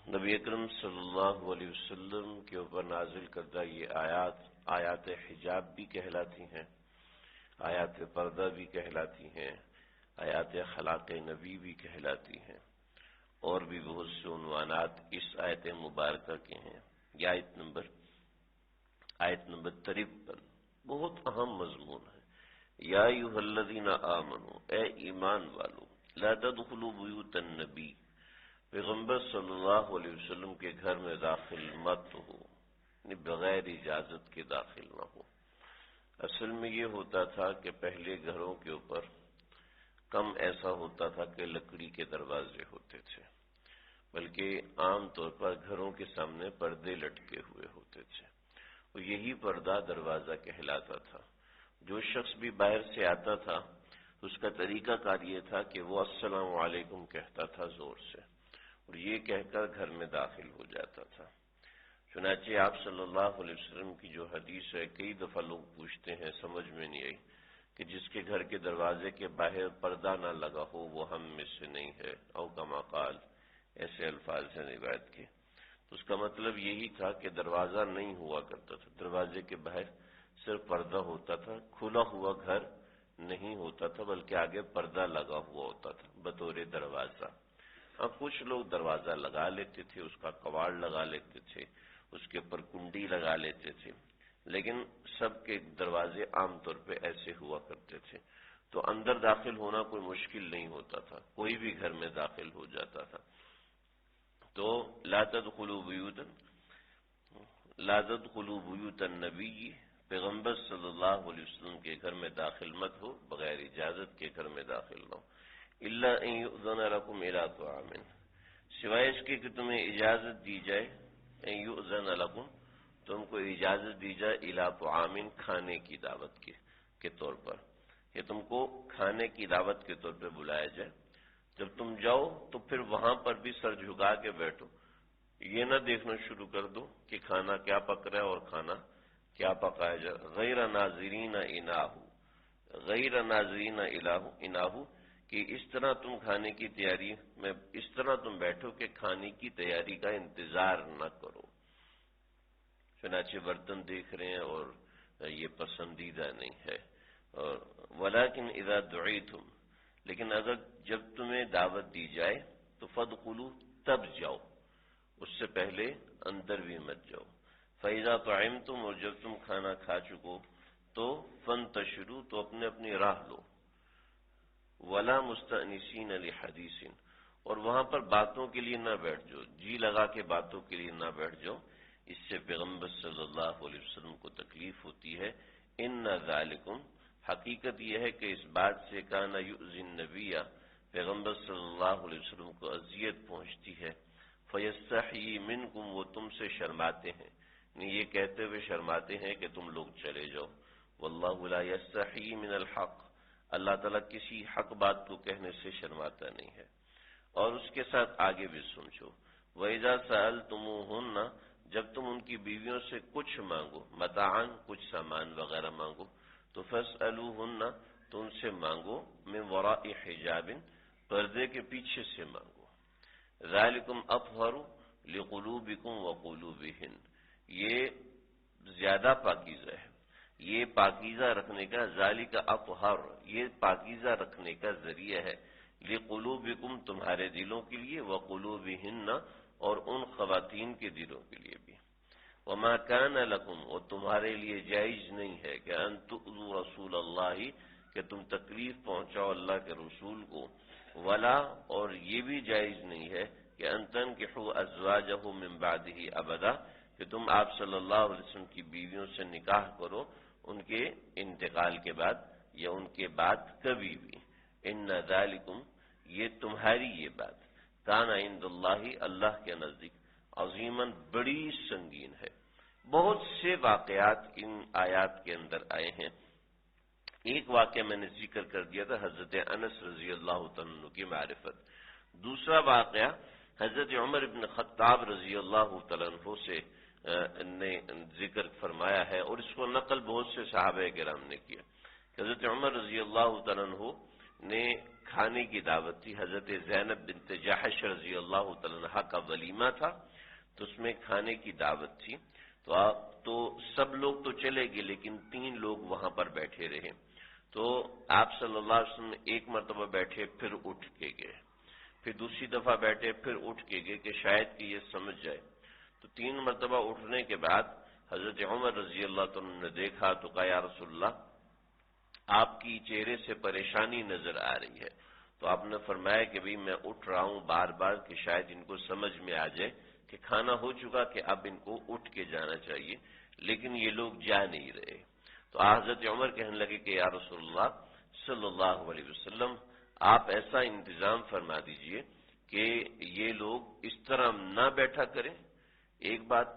نبی اکرم صلی اللہ علیہ وسلم کے اوپر نازل کردہ یہ آیات حجاب بھی کہلاتی ہیں، آیات پردہ بھی کہلاتی ہیں، آیات خلاق نبی بھی کہلاتی ہیں، اور بھی بہت سے عنوانات اس آیت مبارکہ کے ہیں۔ یہ آیت نمبر 53 بہت اہم مضمون ہے۔ یا ایھا الذین آمنوا، اے ایمان والو، لا تدخلوا بیوت النبی، پیغمبر صلی اللہ علیہ وسلم کے گھر میں داخل مت ہو، یعنی بغیر اجازت کے داخل نہ ہو۔ اصل میں یہ ہوتا تھا کہ پہلے گھروں کے اوپر کم ایسا ہوتا تھا کہ لکڑی کے دروازے ہوتے تھے، بلکہ عام طور پر گھروں کے سامنے پردے لٹکے ہوئے ہوتے تھے، اور یہی پردہ دروازہ کہلاتا تھا۔ جو شخص بھی باہر سے آتا تھا اس کا طریقہ کار یہ تھا کہ وہ السلام علیکم کہتا تھا زور سے، اور یہ کہہ کر گھر میں داخل ہو جاتا تھا۔ چنانچہ آپ صلی اللہ علیہ وسلم کی جو حدیث ہے، کئی دفعہ لوگ پوچھتے ہیں، سمجھ میں نہیں آئی، کہ جس کے گھر کے دروازے کے باہر پردہ نہ لگا ہو وہ ہم میں سے نہیں ہے، او کما قال، ایسے الفاظ ہیں روایت کے۔ تو اس کا مطلب یہی تھا کہ دروازہ نہیں ہوا کرتا تھا، دروازے کے باہر صرف پردہ ہوتا تھا، کھلا ہوا گھر نہیں ہوتا تھا، بلکہ آگے پردہ لگا ہوا ہوتا تھا بطور دروازہ۔ اب کچھ لوگ دروازہ لگا لیتے تھے، اس کا کواڑ لگا لیتے تھے، اس کے اوپر کنڈی لگا لیتے تھے، لیکن سب کے دروازے عام طور پہ ایسے ہوا کرتے تھے، تو اندر داخل ہونا کوئی مشکل نہیں ہوتا تھا، کوئی بھی گھر میں داخل ہو جاتا تھا۔ تو لا تدخلوا بیوت النبی، پیغمبر صلی اللہ علیہ وسلم کے گھر میں داخل مت ہو، بغیر اجازت کے گھر میں داخل نہ ہو، الا ان یؤذن لکم الی طعام، سوائے اس کے کہ تمہیں اجازت دی جائے، ان یؤذن لکم، تم کو اجازت دی جائے، الی طعام، کھانے کی دعوت کے طور پر، کہ تم کو کھانے کی دعوت کے طور پہ بلایا جائے۔ جب تم جاؤ تو پھر وہاں پر بھی سر جھکا کے بیٹھو، یہ نہ دیکھنا شروع کر دو کہ کھانا کیا پک رہا ہے اور کھانا کیا پکایا جائے، غیر ناظرین اناہ، کہ اس طرح تم کھانے کی تیاری میں اس طرح تم بیٹھو کہ کھانے کی تیاری کا انتظار نہ کرو۔ چنانچہ برتن دیکھ رہے ہیں اور یہ پسندیدہ نہیں ہے۔ ولیکن اذا دعیتم، لیکن اگر جب تمہیں دعوت دی جائے تو فادخلوا، تب جاؤ، اس سے پہلے اندر بھی مت جاؤ۔ فَإِذَا طَعِمْتُمْ، اور جب تم کھانا کھا چکو تو فَانْتَشِرُوا، تو اپنے اپنی راہ لو، وَلَا مُسْتَأْنِسِينَ لِحَدِيثٍ، اور وہاں پر باتوں کے لیے نہ بیٹھ جاؤ، جی لگا کے باتوں کے لیے نہ بیٹھ جاؤ، اس سے پیغمبر صلی اللہ علیہ وسلم کو تکلیف ہوتی ہے۔ اِنَّ ذَلِكُمْ، حقیقت یہ ہے کہ اس بات سے کان یؤذی النبی، پیغمبر صلی اللہ علیہ وسلم کو اذیت پہنچتی ہے، فیستحیی منکم، وہ تم سے شرماتے ہیں، یعنی یہ کہتے ہوئے شرماتے ہیں کہ تم لوگ چلے جاؤ۔ واللہ لا یستحیی من الحق، اللہ تعالیٰ کسی حق بات کو کہنے سے شرماتا نہیں ہے۔ اور اس کے ساتھ آگے بھی سمجھو، وَإِذَا سَأَلْتُمُوهُنَّ، جب تم ان کی بیویوں سے کچھ مانگو، متاعاً، کچھ سامان وغیرہ مانگو، تو فَاسْأَلُوهُنَّ، تو ان سے مانگو، من وراء حجاب، پردے کے پیچھے سے مانگو۔ ذالکم اطہر لقلوبکم وقلوبہن، یہ زیادہ پاکیزہ ہے، یہ پاکیزہ رکھنے کا، ذالک اطہر، یہ پاکیزہ رکھنے کا ذریعہ ہے، لقلوبکم، تمہارے دلوں کے لیے، وقلوبہن، اور ان خواتین کے دلوں کے لیے بھی۔ وما کان لکم، اور تمہارے لیے جائز نہیں ہے کہ ان تؤذوا رسول اللہ، کہ تم تکلیف پہنچاؤ اللہ کے رسول کو، ولا، اور یہ بھی جائز نہیں ہے کہ ان تنکحوا ازواجہ من بعدہ ابدا، کہ تم آپ صلی اللہ علیہ وسلم کی بیویوں سے نکاح کرو ان کے انتقال کے بعد یا ان کے بعد کبھی بھی۔ ان ذالکم، یہ تمہاری یہ بات، کان عند اللہ، اللہ کے نزدیک، عظیماً، بڑی سنگین ہے۔ بہت سے واقعات ان آیات کے اندر آئے ہیں۔ ایک واقعہ میں نے ذکر کر دیا تھا، حضرت انس رضی اللہ تعالیٰ عنہ کی معرفت۔ دوسرا واقعہ حضرت عمر بن خطاب رضی اللہ تعالیٰ عنہ سے نے ذکر فرمایا ہے، اور اس کو نقل بہت سے صحابہ کرام نے کیا کہ حضرت عمر رضی اللہ تعالیٰ عنہ نے کھانے کی دعوت تھی. حضرت زینب بنت جحش رضی اللہ تعالی عنہا کا ولیمہ تھا، تو اس میں کھانے کی دعوت تھی. تو سب لوگ تو چلے گئے لیکن 3 لوگ وہاں پر بیٹھے رہے. تو آپ صلی اللہ علیہ وسلم ایک مرتبہ بیٹھے، پھر اٹھ کے گئے، پھر دوسری دفعہ بیٹھے، پھر اٹھ کے گئے کہ شاید کہ یہ سمجھ جائے. تو 3 مرتبہ اٹھنے کے بعد حضرت عمر رضی اللہ تعالیٰ نے دیکھا تو کہا یا رسول اللہ آپ کی چہرے سے پریشانی نظر آ رہی ہے. تو آپ نے فرمایا کہ بھئی میں اٹھ رہا ہوں بار بار کہ شاید ان کو سمجھ میں آ جائے کہ کھانا ہو چکا کہ اب ان کو اٹھ کے جانا چاہیے، لیکن یہ لوگ جا نہیں رہے. تو حضرت عمر کہنے لگے کہ یا رسول اللہ صلی اللہ علیہ وسلم آپ ایسا انتظام فرما دیجئے کہ یہ لوگ اس طرح نہ بیٹھا کریں. ایک بات.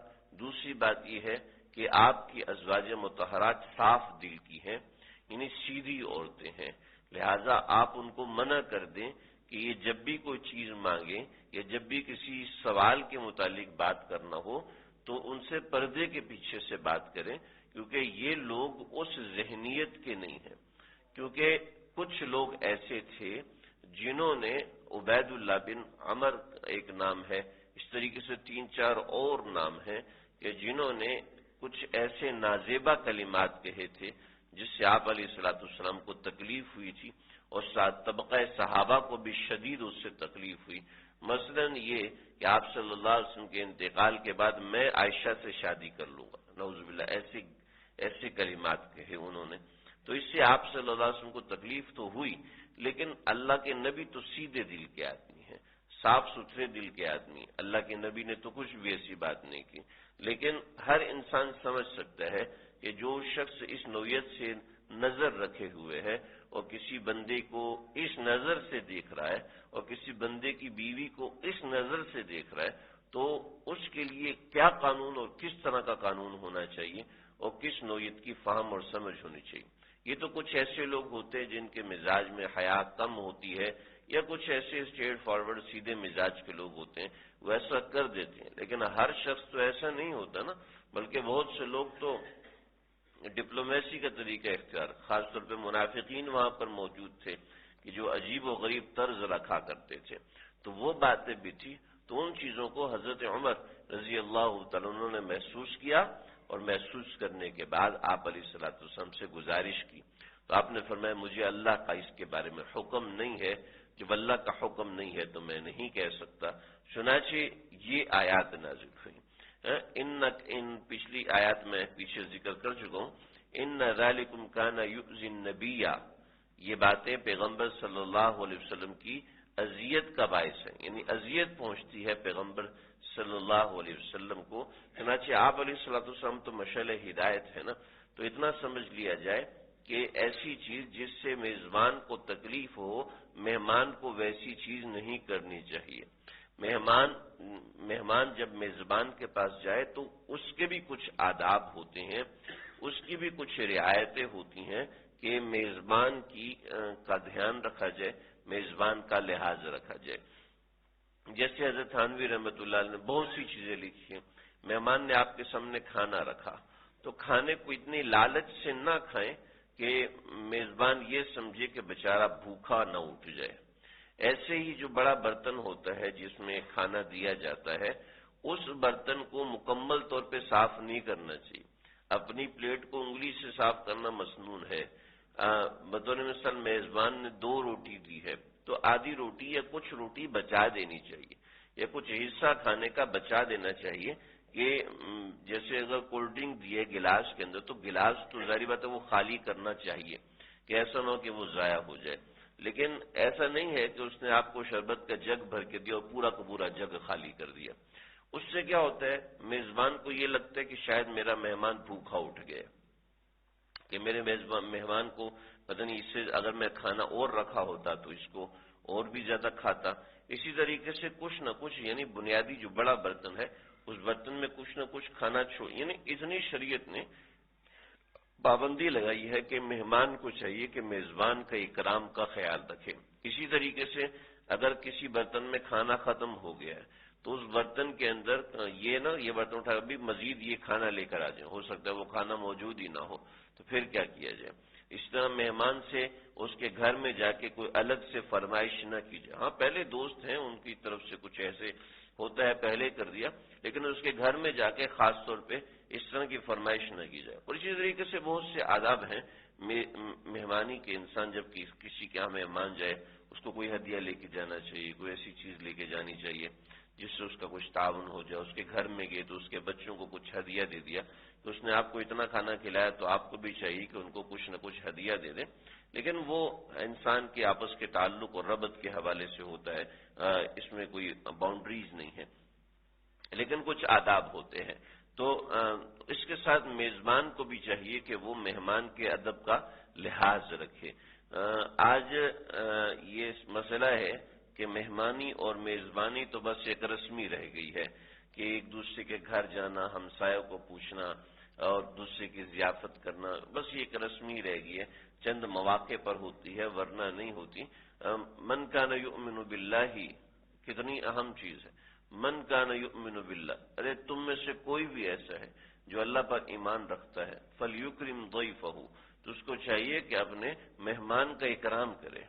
دوسری بات یہ ہے کہ آپ کی ازواج مطہرات صاف دل کی ہیں، یعنی سیدھی عورتیں ہیں، لہذا آپ ان کو منع کر دیں کہ یہ جب بھی کوئی چیز مانگیں یا جب بھی کسی سوال کے متعلق بات کرنا ہو تو ان سے پردے کے پیچھے سے بات کریں، کیونکہ یہ لوگ اس ذہنیت کے نہیں ہیں. کیونکہ کچھ لوگ ایسے تھے جنہوں نے عبید اللہ بن عمر ایک نام ہے، اس طریقے سے 3-4 اور نام ہیں کہ جنہوں نے کچھ ایسے نازیبا کلمات کہے تھے جس سے آپ علیہ السلام کو تکلیف ہوئی تھی اور طبقہ صحابہ کو بھی شدید اس سے تکلیف ہوئی. مثلا یہ کہ آپ صلی اللہ علیہ وسلم کے انتقال کے بعد میں عائشہ سے شادی کر لوں گا، نعوذ باللہ، ایسے کلمات کہے انہوں نے. تو اس سے آپ صلی اللہ علیہ وسلم کو تکلیف تو ہوئی، لیکن اللہ کے نبی تو سیدھے دل کے آدمی ہیں، صاف ستھرے دل کے آدمی. اللہ کے نبی نے تو کچھ بھی ایسی بات نہیں کی. لیکن ہر انسان سمجھ سکتا ہے کہ جو شخص اس نوعیت سے نظر رکھے ہوئے ہے اور کسی بندے کو اس نظر سے دیکھ رہا ہے اور کسی بندے کی بیوی کو اس نظر سے دیکھ رہا ہے، تو اس کے لیے کیا قانون اور کس طرح کا قانون ہونا چاہیے اور کس نوعیت کی فہم اور سمجھ ہونی چاہیے. یہ تو کچھ ایسے لوگ ہوتے ہیں جن کے مزاج میں حیا کم ہوتی ہے، یا کچھ ایسے اسٹریٹ فارورڈ سیدھے مزاج کے لوگ ہوتے ہیں وہ ایسا کر دیتے ہیں. لیکن ہر شخص تو ایسا نہیں ہوتا نا، بلکہ بہت سے لوگ تو ڈپلومیسی کا طریقہ اختیار، خاص طور پہ منافقین وہاں پر موجود تھے کہ جو عجیب و غریب طرز رکھا کرتے تھے. تو وہ باتیں بھی تھی. تو ان چیزوں کو حضرت عمر رضی اللہ تعالیٰ عنہ نے محسوس کیا، اور محسوس کرنے کے بعد آپ علیہ السلام سے گزارش کی. تو آپ نے فرمایا مجھے اللہ کا اس کے بارے میں حکم نہیں ہے، جب اللہ کا حکم نہیں ہے تو میں نہیں کہہ سکتا. چنانچہ یہ آیات نازل ہوئی. ان پچھلی آیات میں پیچھے ذکر کر چکا ہوں. ان ذالکم کان یؤذی النبی، یہ باتیں پیغمبر صلی اللہ علیہ وسلم کی اذیت کا باعث ہے، یعنی اذیت پہنچتی ہے پیغمبر صلی اللہ علیہ وسلم کو. چنانچہ آپ علیہ السلام تو مشعل ہدایت ہے نا، تو اتنا سمجھ لیا جائے کہ ایسی چیز جس سے میزبان کو تکلیف ہو، مہمان کو ویسی چیز نہیں کرنی چاہیے. مہمان جب میزبان کے پاس جائے تو اس کے بھی کچھ آداب ہوتے ہیں، اس کی بھی کچھ رعایتیں ہوتی ہیں کہ میزبان کا دھیان رکھا جائے، میزبان کا لحاظ رکھا جائے. جیسے حضرت تھانوی رحمۃ اللہ علیہ نے بہت سی چیزیں لکھی ہیں. مہمان نے آپ کے سامنے کھانا رکھا تو کھانے کو اتنی لالچ سے نہ کھائیں کہ میزبان یہ سمجھے کہ بیچارہ بھوکا نہ اٹھ جائے. ایسے ہی جو بڑا برتن ہوتا ہے جس میں کھانا دیا جاتا ہے، اس برتن کو مکمل طور پہ صاف نہیں کرنا چاہیے. اپنی پلیٹ کو انگلی سے صاف کرنا مسنون ہے. بطور مثال میزبان نے 2 روٹی دی ہے تو آدھی روٹی یا کچھ روٹی بچا دینی چاہیے، یا کچھ حصہ کھانے کا بچا دینا چاہیے. کہ جیسے اگر کولڈ ڈرنک دیے گلاس کے اندر تو گلاس تو ظاہر بات ہے وہ خالی کرنا چاہیے کہ ایسا نہ ہو کہ وہ ضائع ہو جائے. لیکن ایسا نہیں ہے کہ اس نے آپ کو شربت کا جگ بھر کے دیا اور پورا کا پورا جگ خالی کر دیا. اس سے کیا ہوتا ہے، میزبان کو یہ لگتا ہے کہ شاید میرا مہمان بھوکا اٹھ گیا، کہ میرے مہمان کو پتہ نہیں، اس سے اگر میں کھانا اور رکھا ہوتا تو اس کو اور بھی زیادہ کھاتا. اسی طریقے سے کچھ نہ کچھ، یعنی بنیادی جو بڑا برتن ہے اس برتن میں کچھ نہ کچھ کھانا یعنی اتنی شریعت نے پابندی لگائی ہے کہ مہمان کو چاہیے کہ میزبان کا اکرام کا خیال رکھے. اسی طریقے سے اگر کسی برتن میں کھانا ختم ہو گیا ہے تو اس برتن کے اندر یہ برتن اٹھا بھی مزید یہ کھانا لے کر آ جائیں، ہو سکتا ہے وہ کھانا موجود ہی نہ ہو، تو پھر کیا کیا جائے. اس طرح مہمان سے اس کے گھر میں جا کے کوئی الگ سے فرمائش نہ کی جائے. ہاں پہلے دوست ہیں ان کی طرف سے کچھ ایسے ہوتا ہے پہلے کر دیا، لیکن اس کے گھر میں جا کے خاص طور پہ اس طرح کی فرمائش نہ کی جائے. اور اسی طریقے سے بہت سے آداب ہیں مہمانی کے. انسان جب کسی کے یہاں مہمان جائے اس کو کوئی ہدیہ لے کے جانا چاہیے، کوئی ایسی چیز لے کے جانی چاہیے جس سے اس کا کچھ تعاون ہو جائے. اس کے گھر میں گئے تو اس کے بچوں کو کچھ ہدیہ دے دیا، تو اس نے آپ کو اتنا کھانا کھلایا تو آپ کو بھی چاہیے کہ ان کو کچھ نہ کچھ ہدیہ دے دیں. لیکن وہ انسان کے آپس کے تعلق اور ربط کے حوالے سے ہوتا ہے، اس میں کوئی باؤنڈریز نہیں ہے، لیکن کچھ آداب ہوتے ہیں. تو اس کے ساتھ میزبان کو بھی چاہیے کہ وہ مہمان کے ادب کا لحاظ رکھے. آج یہ مسئلہ ہے کہ مہمانی اور میزبانی تو بس ایک رسمی رہ گئی ہے کہ ایک دوسرے کے گھر جانا، ہمسایوں کو پوچھنا اور دوسرے کی ضیافت کرنا، بس یہ ایک رسمی رہ گئی ہے. چند مواقع پر ہوتی ہے ورنہ نہیں ہوتی. من کان یؤمن باللہ کتنی اہم چیز ہے. من کان یؤمن باللہ، ارے تم میں سے کوئی بھی ایسا ہے جو اللہ پر ایمان رکھتا ہے، فلیکرم ضیفہ، تو اس کو چاہیے کہ اپنے مہمان کا اکرام کرے.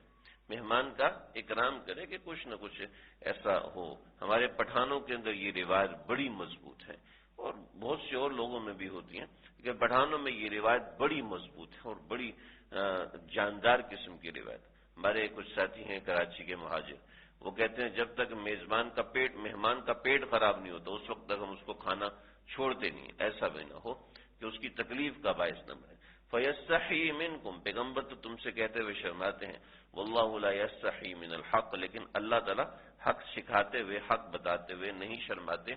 مہمان کا اکرام کرے کہ کچھ نہ کچھ ایسا ہو. ہمارے پٹھانوں کے اندر یہ روایت بڑی مضبوط ہے اور بہت سے اور لوگوں میں بھی ہوتی ہیں، لیکن پٹھانوں میں یہ روایت بڑی مضبوط ہے اور بڑی جاندار قسم کی روایت. ہمارے کچھ ساتھی ہیں کراچی کے مہاجر، وہ کہتے ہیں جب تک مہمان کا پیٹ خراب نہیں ہوتا اس وقت تک ہم اس کو کھانا چھوڑتے نہیں، ایسا بھی نہ ہو کہ اس کی تکلیف کا باعث نہ بنے. فَيَسْتَحِي مِنْكُمْ، پیغمبر تو تم سے کہتے ہوئے شرماتے ہیں. وَاللَّهُ لَا يَسْتَحِي مِنَ الْحَقِّ، لیکن اللہ تعالیٰ حق سکھاتے ہوئے، حق بتاتے ہوئے نہیں شرماتے.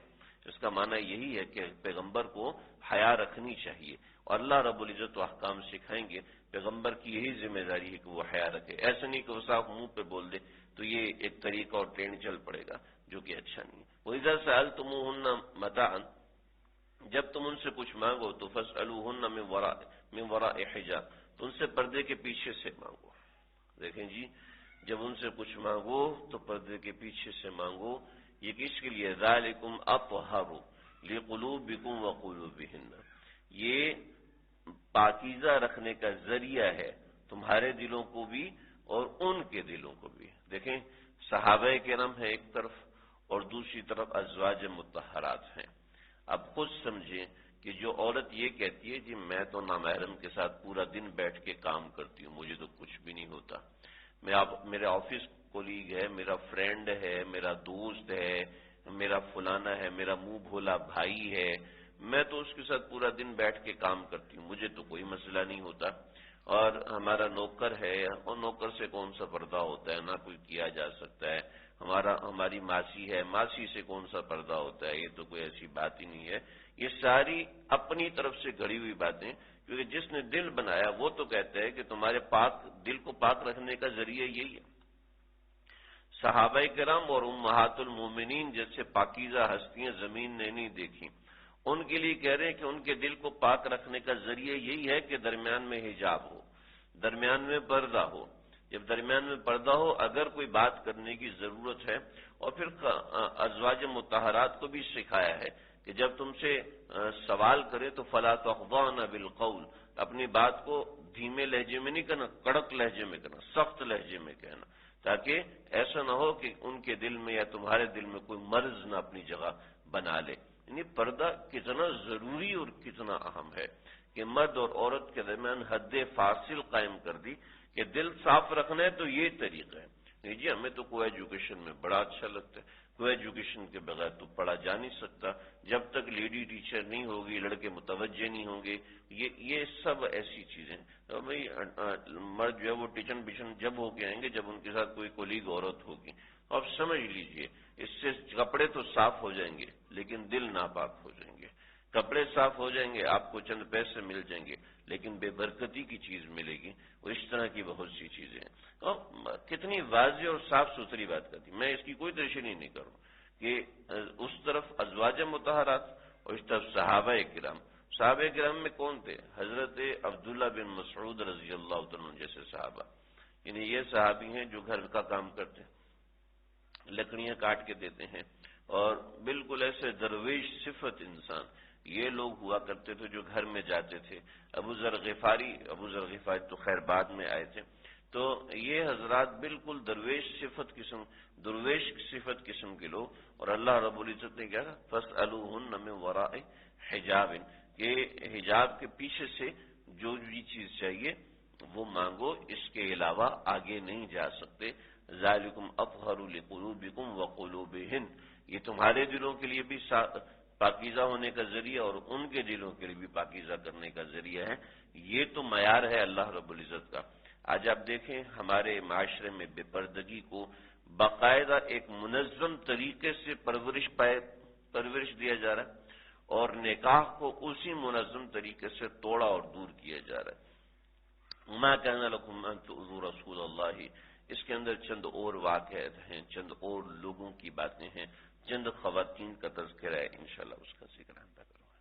اس کا معنی یہی ہے کہ پیغمبر کو حیا رکھنی چاہیے، اور اللہ رب العزت و احکام سکھائیں گے. پیغمبر کی یہی ذمہ داری ہے کہ وہ حیا رکھے. ایسا نہیں کہ وہ صاحب منہ پہ بول دے، تو یہ ایک طریقہ اور ٹرینڈ چل پڑے گا جو کہ اچھا نہیں ہے. وَإِذَا سَأَلْتُمُوهُنَّ مَتَاعًا، جب تم ان سے کچھ مانگو تو فَاسْأَلُوهُنَّ مِنْ وَرَاءِ حِجَابٍ، تو ان سے پردے کے پیچھے سے مانگو. دیکھیں جی، جب ان سے کچھ مانگو تو پردے کے پیچھے سے مانگو. یہ کس کے لیے؟ ذَلِكُمْ أَطْهَرُ لِقُلُوبِكُمْ وَقُلُوبِهِنَّ، یہ پاکیزہ رکھنے کا ذریعہ ہے تمہارے دلوں کو بھی اور ان کے دلوں کو بھی. دیکھیں صحابہ کرام ہیں ایک طرف اور دوسری طرف ازواج مطہرات ہیں. اب خود سمجھیں کہ جو عورت یہ کہتی ہے جی میں تو نامحرم کے ساتھ پورا دن بیٹھ کے کام کرتی ہوں، مجھے تو کچھ بھی نہیں ہوتا، میرا آفس کولیگ ہے، میرا فرینڈ ہے، میرا دوست ہے، میرا فلانا ہے، میرا منہ بھولا بھائی ہے، میں تو اس کے ساتھ پورا دن بیٹھ کے کام کرتی ہوں، مجھے تو کوئی مسئلہ نہیں ہوتا. اور ہمارا نوکر ہے اور نوکر سے کون سا پردہ ہوتا ہے، نہ کوئی کیا جا سکتا ہے. ہماری ماسی ہے، ماسی سے کون سا پردہ ہوتا ہے، یہ تو کوئی ایسی بات ہی نہیں ہے. یہ ساری اپنی طرف سے گھڑی ہوئی باتیں، کیونکہ جس نے دل بنایا وہ تو کہتا ہے کہ تمہارے دل کو پاک رکھنے کا ذریعہ یہی ہے. صحابہ کرام اور امہات المومنین جیسے پاکیزہ ہستیاں زمین نے نہیں دیکھی، ان کے لیے کہہ رہے ہیں کہ ان کے دل کو پاک رکھنے کا ذریعہ یہی ہے کہ درمیان میں حجاب ہو، درمیان میں پردہ ہو. جب درمیان میں پردہ ہو، اگر کوئی بات کرنے کی ضرورت ہے، اور پھر ازواج مطہرات کو بھی سکھایا ہے کہ جب تم سے سوال کرے تو فلا تخضعن بالقول، اپنی بات کو دھیمے لہجے میں نہیں کرنا، کڑک لہجے میں کرنا، سخت لہجے میں کہنا، تاکہ ایسا نہ ہو کہ ان کے دل میں یا تمہارے دل میں کوئی مرض نہ اپنی جگہ بنا لے. یعنی پردہ کتنا ضروری اور کتنا اہم ہے کہ مرد اور عورت کے درمیان حد فاصل قائم کر دی کہ دل صاف رکھنا ہے تو یہ طریقہ ہے. نہیں جی ہمیں تو کو ایجوکیشن میں بڑا اچھا لگتا ہے، کو ایجوکیشن کے بغیر تو پڑھا جا نہیں سکتا، جب تک لیڈی ٹیچر نہیں ہوگی لڑکے متوجہ نہیں ہوں گے، یہ سب ایسی چیزیں. تو بھائی مرد جو ہے وہ ٹیچن بچن جب ہو کے آئیں گے جب ان کے ساتھ کوئی کولیگ عورت ہوگی. اب سمجھ لیجئے اس سے کپڑے تو صاف ہو جائیں گے لیکن دل ناپاک ہو جائیں گے. کپڑے صاف ہو جائیں گے، آپ کو چند پیسے مل جائیں گے لیکن بے برکتی کی چیز ملے گی. وہ اس طرح کی بہت سی چیزیں ہیں. کتنی واضح اور صاف ستھری بات کرتی، میں اس کی کوئی تشریح نہیں کروں کہ اس طرف ازواج مطہرات اور اس طرف صحابہ کرام. صحابہ کرام میں کون تھے؟ حضرت عبداللہ بن مسعود رضی اللہ عنہ جیسے صحابہ. یعنی یہ صحابی ہیں جو گھر کا کام کرتے ہیں، لکڑیاں کاٹ کے دیتے ہیں، اور بالکل ایسے درویش صفت انسان یہ لوگ ہوا کرتے تھے جو گھر میں جاتے تھے. ابو ذر غفاری تو خیر بعد میں آئے تھے. تو یہ حضرات بالکل درویش صفت قسم کے لوگ. اور اللہ رب العزت نے کیا کہا فَاسْأَلُوهُنَّ مِنْ وَرَاءِ حِجَابٍ، کہ حجاب کے پیچھے سے جو بھی چیز چاہیے وہ مانگو، اس کے علاوہ آگے نہیں جا سکتے. ذَلِكُمْ أَطْهَرُ لِقُلُوبِكُمْ وَقُلُوبِهِنْ، یہ تمہارے دلوں کے لیے بھی پاکیزہ ہونے کا ذریعہ اور ان کے دلوں کے لیے بھی پاکیزہ کرنے کا ذریعہ ہے. یہ تو معیار ہے اللہ رب العزت کا. آج آپ دیکھیں ہمارے معاشرے میں بے پردگی کو باقاعدہ ایک منظم طریقے سے پرورش دیا جا رہا ہے، اور نکاح کو اسی منظم طریقے سے توڑا اور دور کیا جا رہا ہے. ما کان لکم ان تؤذوا رسول اللہ، اس کے اندر چند اور واقعات ہیں، چند اور لوگوں کی باتیں ہیں، چند خواتین کا تذکرہ ہے، انشاءاللہ اس کا ذکر ہم کروں گا.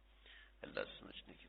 اللہ سمجھنے کی